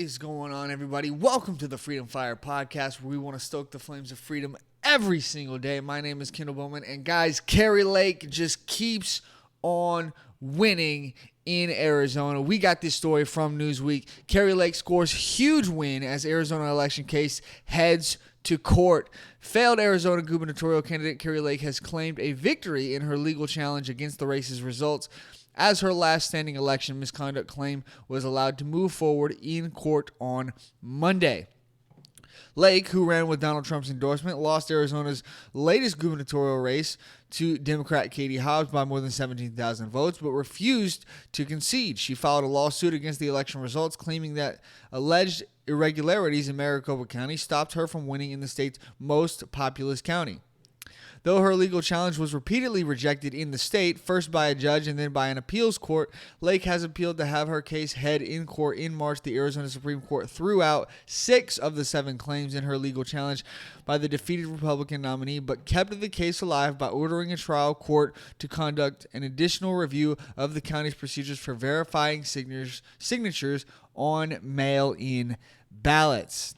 is going on, everybody? Welcome to the Freedom Fire Podcast, where we want to stoke the flames of freedom every single day. My name is Kendall Bowman, and guys, Kari Lake just keeps on winning in Arizona. We got this story from Newsweek. Kari Lake scores huge win as Arizona election case heads to court. Failed Arizona gubernatorial candidate Kari Lake has claimed a victory in her legal challenge against the race's results, as her last standing election misconduct claim was allowed to move forward in court on Monday. Lake, who ran with Donald Trump's endorsement, lost Arizona's latest gubernatorial race to Democrat Katie Hobbs by more than 17,000 votes, but refused to concede. She filed a lawsuit against the election results, claiming that alleged irregularities in Maricopa County stopped her from winning in the state's most populous county. Though her legal challenge was repeatedly rejected in the state, first by a judge and then by an appeals court, Lake has appealed to have her case head in court in March. The Arizona Supreme Court threw out 6 of the 7 claims in her legal challenge by the defeated Republican nominee, but kept the case alive by ordering a trial court to conduct an additional review of the county's procedures for verifying signatures on mail-in ballots.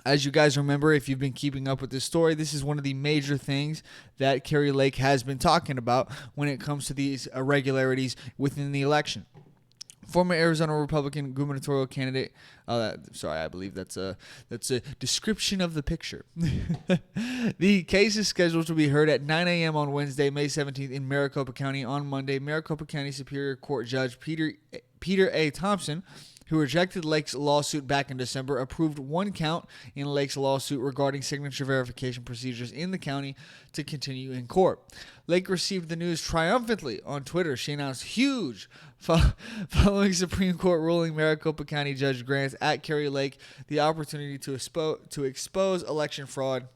As you guys remember, if you've been keeping up with this story, this is one of the major things that Kari Lake has been talking about when it comes to these irregularities within the election. Former Arizona Republican gubernatorial candidate, I believe that's a description of the picture. The case is scheduled to be heard at 9 a.m. on Wednesday, May 17th in Maricopa County. On Monday, Maricopa County Superior Court Judge Peter A. Thompson, who rejected Lake's lawsuit back in December, approved one count in Lake's lawsuit regarding signature verification procedures in the county to continue in court. Lake received the news triumphantly on Twitter. She announced huge following Supreme Court ruling. Maricopa County Judge grants at Kari Lake the opportunity to expose election fraud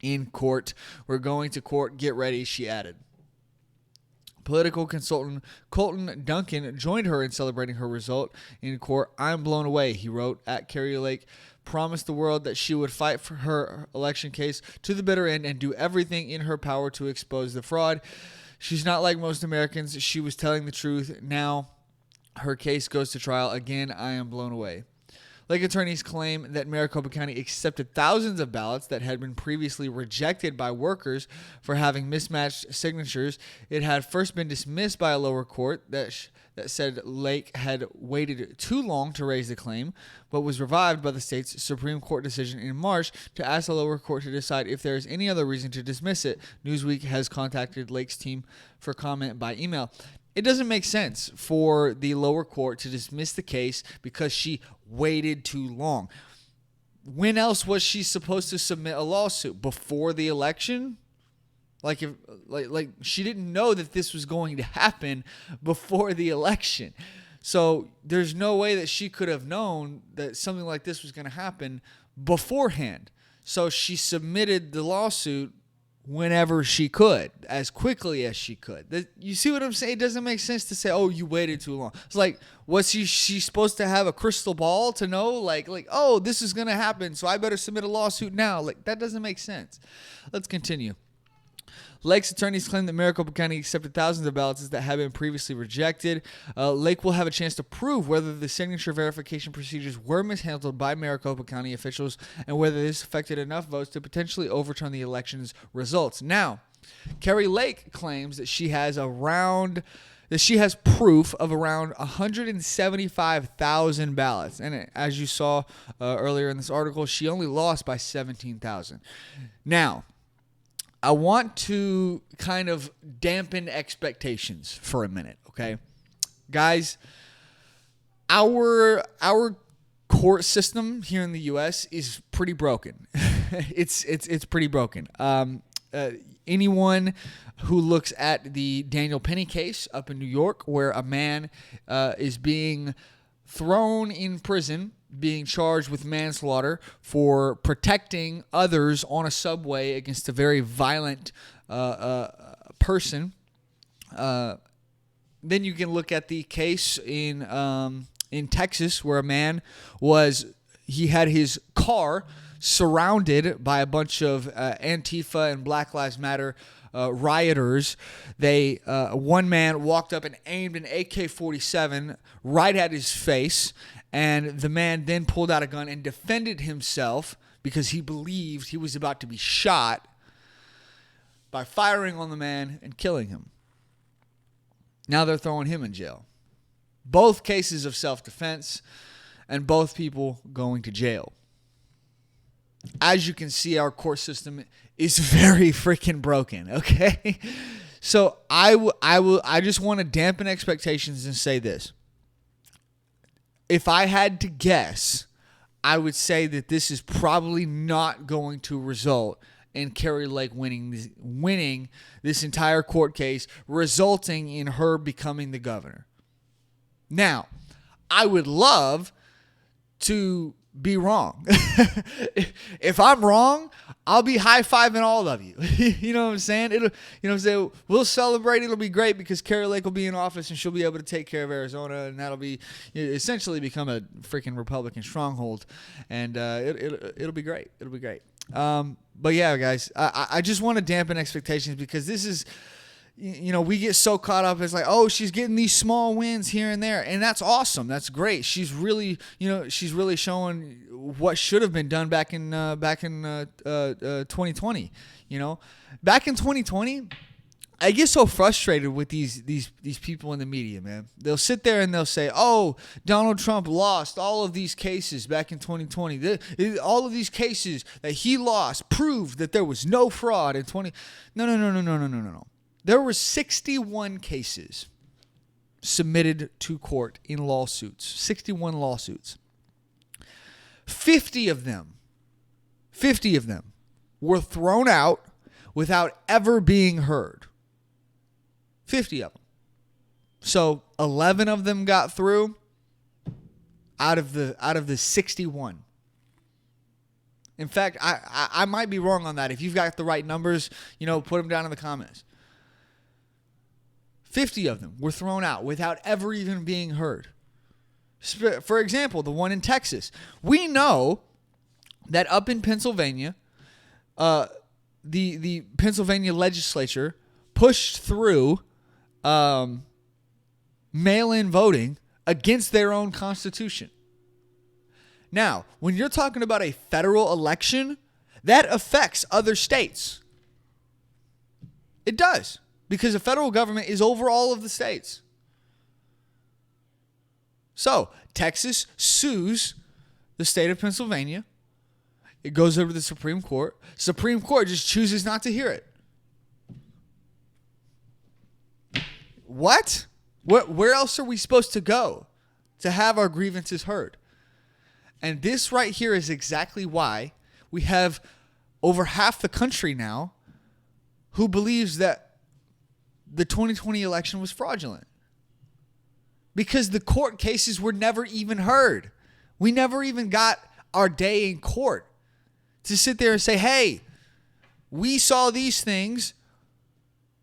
in court. We're going to court. Get ready, she added. Political consultant Colton Duncan joined her in celebrating her result in court. "I'm blown away," he wrote. At Kari Lake promised the world that she would fight for her election case to the bitter end and do everything in her power to expose the fraud. She's not like most Americans. She was telling the truth. Now her case goes to trial. Again, I am blown away. Lake attorneys claim that Maricopa County accepted thousands of ballots that had been previously rejected by workers for having mismatched signatures. It had first been dismissed by a lower court that said Lake had waited too long to raise the claim, but was revived by the state's Supreme Court decision in March to ask the lower court to decide if there is any other reason to dismiss it. Newsweek has contacted Lake's team for comment by email. It doesn't make sense for the lower court to dismiss the case because she waited too long. When else was she supposed to submit a lawsuit? Before the election? Like she didn't know that this was going to happen before the election. So there's no way that she could have known that something like this was going to happen beforehand. So she submitted the lawsuit whenever she could, as quickly as she could. You see what I'm saying? It doesn't make sense to say, "Oh, you waited too long." It's like, was she supposed to have a crystal ball to know, like, oh, this is gonna happen, so I better submit a lawsuit now? Like, that doesn't make sense. Let's continue. Lake's attorneys claim that Maricopa County accepted thousands of ballots that had been previously rejected. Lake will have a chance to prove whether the signature verification procedures were mishandled by Maricopa County officials and whether this affected enough votes to potentially overturn the election's results. Now, Kari Lake claims that she has proof of around 175,000 ballots. And as you saw earlier in this article, she only lost by 17,000. Now, I want to kind of dampen expectations for a minute, okay? Guys, our court system here in the U.S. is pretty broken. It's pretty broken. Anyone who looks at the Daniel Penny case up in New York, where a man is being thrown in prison, being charged with manslaughter for protecting others on a subway against a very violent person. Then you can look at the case in Texas, where a man had his car surrounded by a bunch of Antifa and Black Lives Matter rioters. One man walked up and aimed an AK-47 right at his face, And the man then pulled out a gun and defended himself because he believed he was about to be shot by firing on the man and killing him. Now they're throwing him in jail. Both cases of self-defense and both people going to jail. As you can see, our court system is very freaking broken, okay? So I just want to dampen expectations and say this. If I had to guess, I would say that this is probably not going to result in Kari Lake winning this entire court case, resulting in her becoming the governor. Now, I would love to be wrong. If I'm wrong, I'll be high-fiving all of you. You know what I'm saying? We'll celebrate. It'll be great because Kari Lake will be in office and she'll be able to take care of Arizona, and that'll be essentially become a freaking Republican stronghold, and it'll be great. It'll be great. But yeah, guys, I just want to dampen expectations because this is, we get so caught up as like, oh, she's getting these small wins here and there, and that's awesome. That's great. She's really, she's really showing what should have been done back in 2020. Back in 2020, I get so frustrated with these people in the media, man. They'll sit there and they'll say, "Oh, Donald Trump lost all of these cases back in 2020. All of these cases that he lost proved that there was no fraud in 20." No. There were 61 cases submitted to court in lawsuits. 61 lawsuits. 50 of them were thrown out without ever being heard. 50 of them. So 11 of them got through out of the 61. In fact, I might be wrong on that. If you've got the right numbers, put them down in the comments. 50 of them were thrown out without ever even being heard. For example, the one in Texas. We know that up in Pennsylvania, the Pennsylvania legislature pushed through mail-in voting against their own constitution. Now, when you're talking about a federal election, that affects other states. It does, because the federal government is over all of the states. So, Texas sues the state of Pennsylvania. It goes over to the Supreme Court. Supreme Court just chooses not to hear it. What? Where else are we supposed to go to have our grievances heard? And this right here is exactly why we have over half the country now who believes that the 2020 election was fraudulent. Because the court cases were never even heard. We never even got our day in court to sit there and say, hey, we saw these things.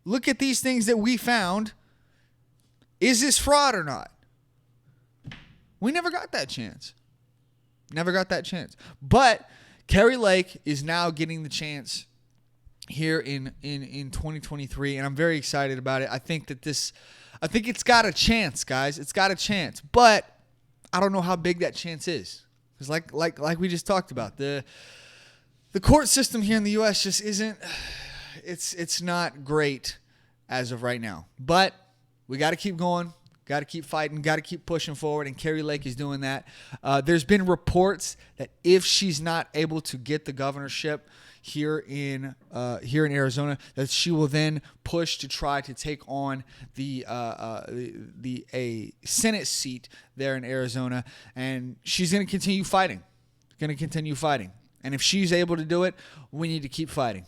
Look at these things that we found. Is this fraud or not? We never got that chance. Never got that chance. But Kari Lake is now getting the chance here in 2023, and I'm very excited about it. I think it's got a chance, guys. It's got a chance. But I don't know how big that chance is. Because like we just talked about, the court system here in the US just isn't, it's not great as of right now. But we got to keep going. Got to keep fighting. Got to keep pushing forward. And Kari Lake is doing that. There's been reports that if she's not able to get the governorship here in Arizona, that she will then push to try to take on a Senate seat there in Arizona. And she's going to continue fighting. And if she's able to do it, we need to keep fighting.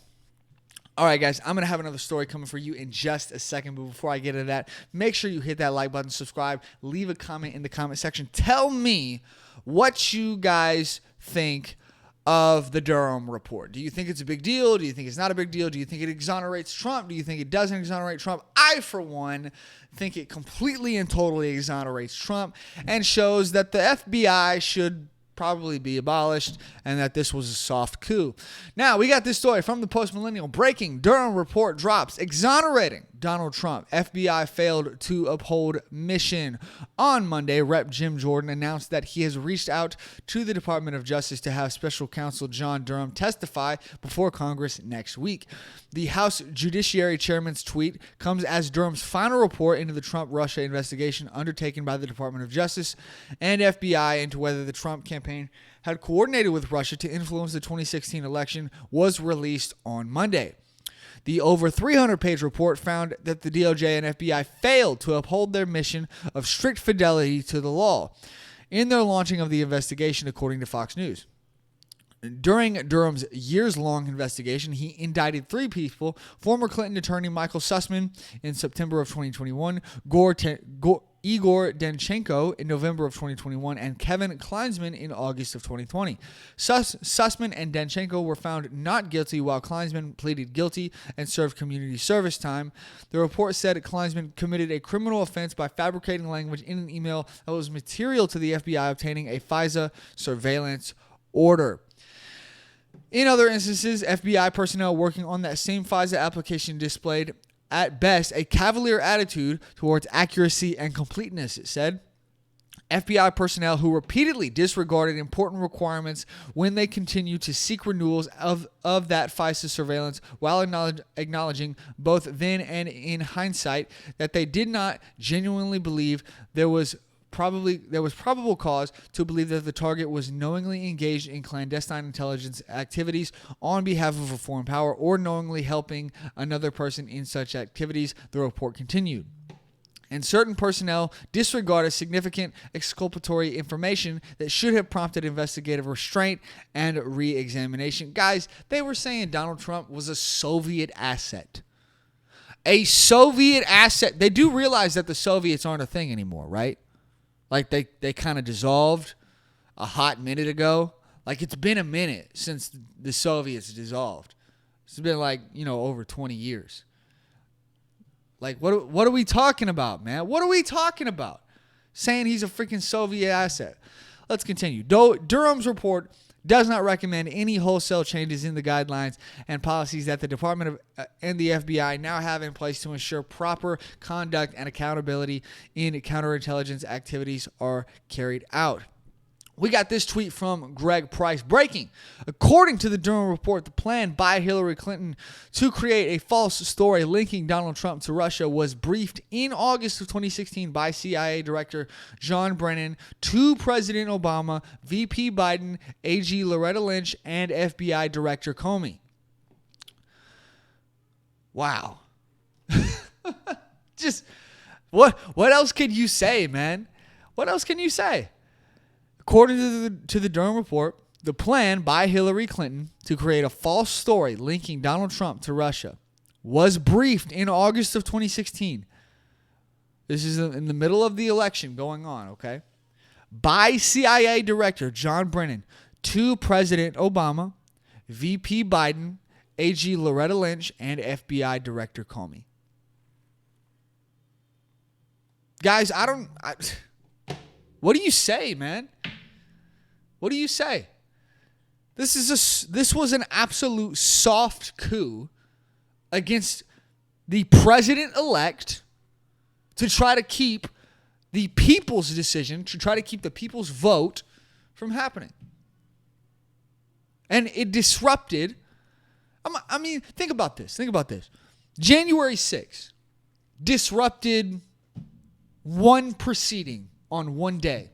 All right, guys, I'm going to have another story coming for you in just a second. But before I get into that, make sure you hit that like button, subscribe, leave a comment in the comment section. Tell me what you guys think of the Durham report. Do you think it's a big deal? Do you think it's not a big deal? Do you think it exonerates Trump? Do you think it doesn't exonerate Trump? I, for one, think it completely and totally exonerates Trump and shows that the FBI should probably be abolished and that this was a soft coup. Now, we got this story from the Post Millennial. Breaking: Durham report drops exonerating Donald Trump. FBI failed to uphold mission. On Monday, Rep. Jim Jordan announced that he has reached out to the Department of Justice to have special counsel John Durham testify before Congress next week. The House Judiciary Chairman's tweet comes as Durham's final report into the Trump-Russia investigation undertaken by the Department of Justice and FBI into whether the Trump campaign had coordinated with Russia to influence the 2016 election was released on Monday. The over 300-page report found that the DOJ and FBI failed to uphold their mission of strict fidelity to the law in their launching of the investigation, according to Fox News. During Durham's years-long investigation, he indicted 3 people: former Clinton attorney Michael Sussman in September of 2021, Igor Danchenko in November of 2021, and Kevin Kleinsman in August of 2020. Sussman and Danchenko were found not guilty, while Kleinsman pleaded guilty and served community service time. The report said Kleinsman committed a criminal offense by fabricating language in an email that was material to the FBI obtaining a FISA surveillance order. In other instances, FBI personnel working on that same FISA application displayed, at best, a cavalier attitude towards accuracy and completeness, it said. FBI personnel who repeatedly disregarded important requirements when they continued to seek renewals of that FISA surveillance while acknowledging both then and in hindsight that they did not genuinely believe there was probable cause to believe that the target was knowingly engaged in clandestine intelligence activities on behalf of a foreign power or knowingly helping another person in such activities, the report continued. And certain personnel disregarded significant exculpatory information that should have prompted investigative restraint and re-examination. Guys, they were saying Donald Trump was a Soviet asset. A Soviet asset. They do realize that the Soviets aren't a thing anymore, right? Like they kind of dissolved a hot minute ago. Like it's been a minute since the Soviets dissolved. It's been over 20 years. Like what are we talking about, man? What are we talking about? Saying he's a freaking Soviet asset. Let's continue. Durham's report does not recommend any wholesale changes in the guidelines and policies that the Department of and the FBI now have in place to ensure proper conduct and accountability in counterintelligence activities are carried out. We got this tweet from Greg Price. Breaking. According to the Durham report, the plan by Hillary Clinton to create a false story linking Donald Trump to Russia was briefed in August of 2016 by CIA Director John Brennan to President Obama, VP Biden, AG Loretta Lynch, and FBI Director Comey. Wow. Just what else could you say, man? What else can you say? According to the Durham report, the plan by Hillary Clinton to create a false story linking Donald Trump to Russia was briefed in August of 2016. This is in the middle of the election going on, okay? By CIA Director John Brennan to President Obama, VP Biden, AG Loretta Lynch, and FBI Director Comey. Guys, what do you say, man? What do you say? This was an absolute soft coup against the president-elect to try to keep the people's decision, to try to keep the people's vote from happening. And it disrupted. I mean, think about this. January 6th disrupted one proceeding on one day.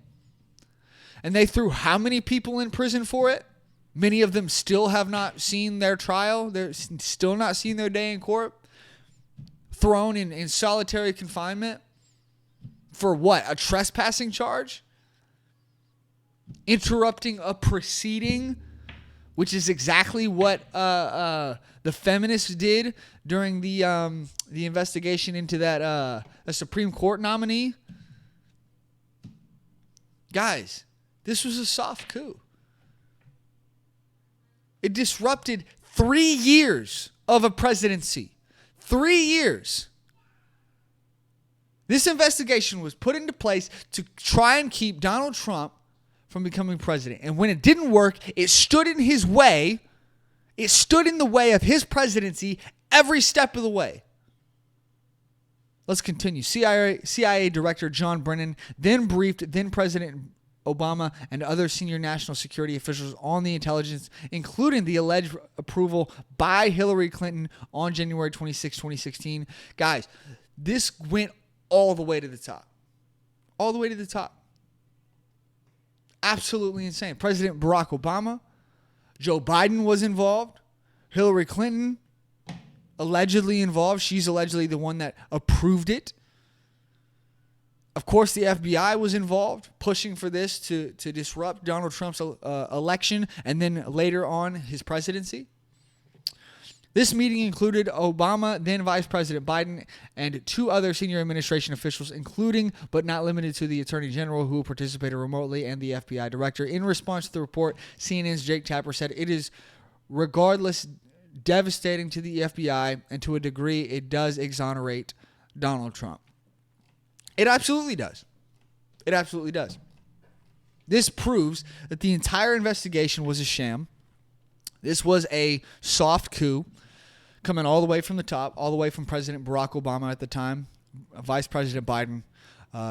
And they threw how many people in prison for it? Many of them still have not seen their trial. They're still not seen their day in court. Thrown in solitary confinement. For what? A trespassing charge? Interrupting a proceeding, which is exactly what the feminists did during the investigation into that a Supreme Court nominee. Guys, this was a soft coup. It disrupted 3 years of a presidency. 3 years. This investigation was put into place to try and keep Donald Trump from becoming president. And when it didn't work, it stood in his way. It stood in the way of his presidency every step of the way. Let's continue. CIA Director John Brennan then briefed then President Obama and other senior national security officials on the intelligence, including the alleged approval by Hillary Clinton on January 26, 2016. Guys, this went all the way to the top. All the way to the top. Absolutely insane. President Barack Obama, Joe Biden was involved. Hillary Clinton allegedly involved. She's allegedly the one that approved it. Of course, the FBI was involved, pushing for this to disrupt Donald Trump's election and then later on his presidency. This meeting included Obama, then Vice President Biden, and 2 other senior administration officials, including but not limited to the Attorney General, who participated remotely, and the FBI Director. In response to the report, CNN's Jake Tapper said, "It is regardless devastating to the FBI, and to a degree it does exonerate Donald Trump." It absolutely does. It absolutely does. This proves that the entire investigation was a sham. This was a soft coup coming all the way from the top, all the way from President Barack Obama at the time, Vice President Biden,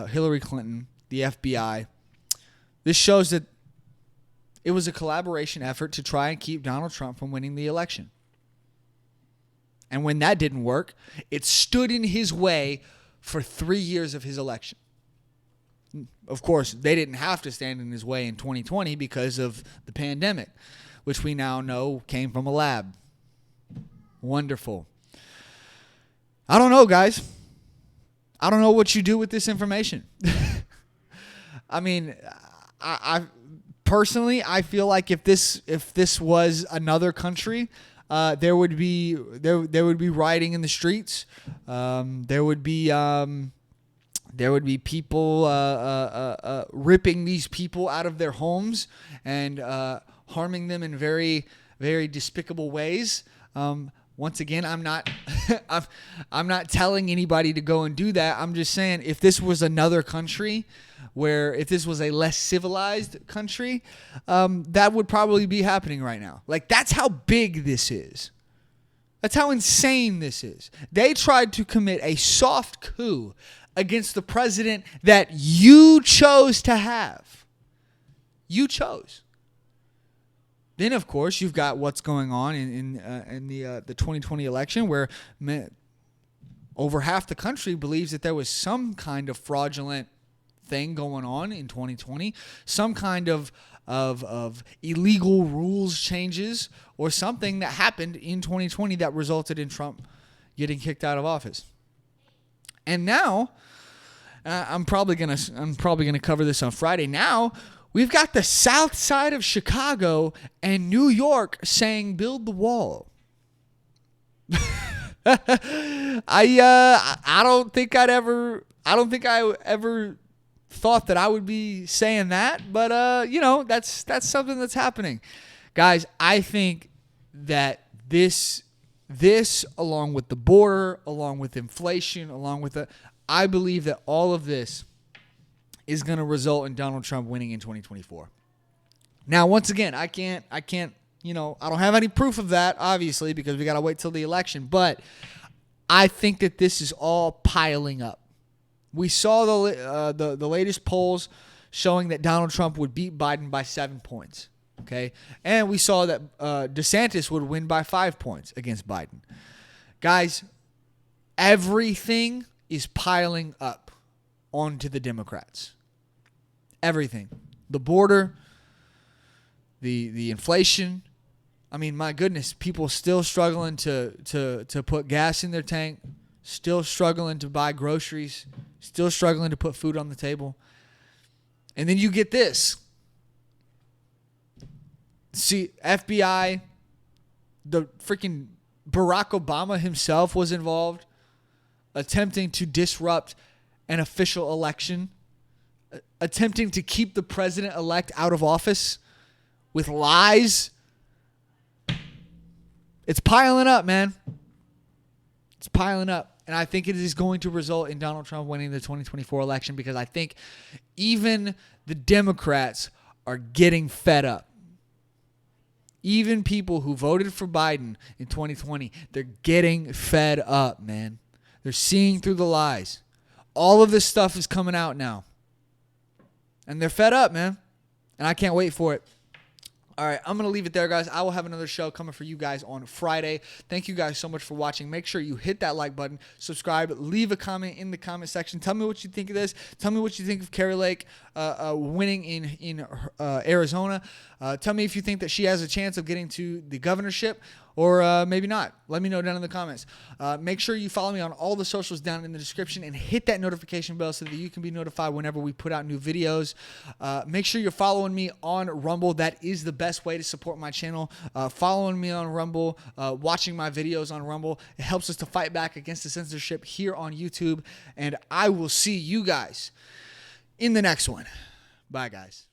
Hillary Clinton, the FBI. This shows that it was a collaboration effort to try and keep Donald Trump from winning the election. And when that didn't work, it stood in his way for 3 years of his election. Of course, they didn't have to stand in his way in 2020 because of the pandemic, which we now know came from a lab. Wonderful. I don't know, guys. I don't know what you do with this information. I mean, I personally, I feel like if this was another country, there would be rioting in the streets. There would be people ripping these people out of their homes and harming them in very, very despicable ways. Once again, I'm not I'm not telling anybody to go and do that. I'm just saying, if this was another country, if this was a less civilized country, that would probably be happening right now. Like, that's how big this is. That's how insane this is. They tried to commit a soft coup against the president that you chose to have. You chose. Then, of course, you've got what's going on in the 2020 election, where over half the country believes that there was some kind of fraudulent thing going on in 2020, some kind of illegal rules changes, or something that happened in 2020 that resulted in Trump getting kicked out of office. And now, I'm probably gonna cover this on Friday. Now, we've got the south side of Chicago and New York saying build the wall. I don't think I ever thought that I would be saying that, but that's something that's happening. Guys, I think that this along with the border, along with inflation, I believe that all of this is going to result in Donald Trump winning in 2024. Now, once again, I can't, I don't have any proof of that, obviously, because we got to wait till the election, but I think that this is all piling up. We saw the latest polls showing that Donald Trump would beat Biden by 7 points, okay? And we saw that DeSantis would win by 5 points against Biden. Guys, everything is piling up onto the Democrats. Everything. The border, the inflation. I mean, my goodness, people still struggling to put gas in their tank, still struggling to buy groceries, still struggling to put food on the table. And then you get this. See, FBI, the freaking Barack Obama himself was involved, attempting to disrupt an official election, attempting to keep the president-elect out of office with lies. It's piling up, man. It's piling up. And I think it is going to result in Donald Trump winning the 2024 election, because I think even the Democrats are getting fed up. Even people who voted for Biden in 2020, they're getting fed up, man. They're seeing through the lies. All of this stuff is coming out now. And they're fed up, man. And I can't wait for it. All right, I'm going to leave it there, guys. I will have another show coming for you guys on Friday. Thank you guys so much for watching. Make sure you hit that like button, subscribe, leave a comment in the comment section. Tell me what you think of this. Tell me what you think of Kari Lake winning in Arizona. Tell me if you think that she has a chance of getting to the governorship or maybe not. Let me know down in the comments. Make sure you follow me on all the socials down in the description and hit that notification bell so that you can be notified whenever we put out new videos. Make sure you're following me on Rumble. That is the best way to support my channel. Following me on Rumble, watching my videos on Rumble. It helps us to fight back against the censorship here on YouTube. And I will see you guys in the next one. Bye, guys.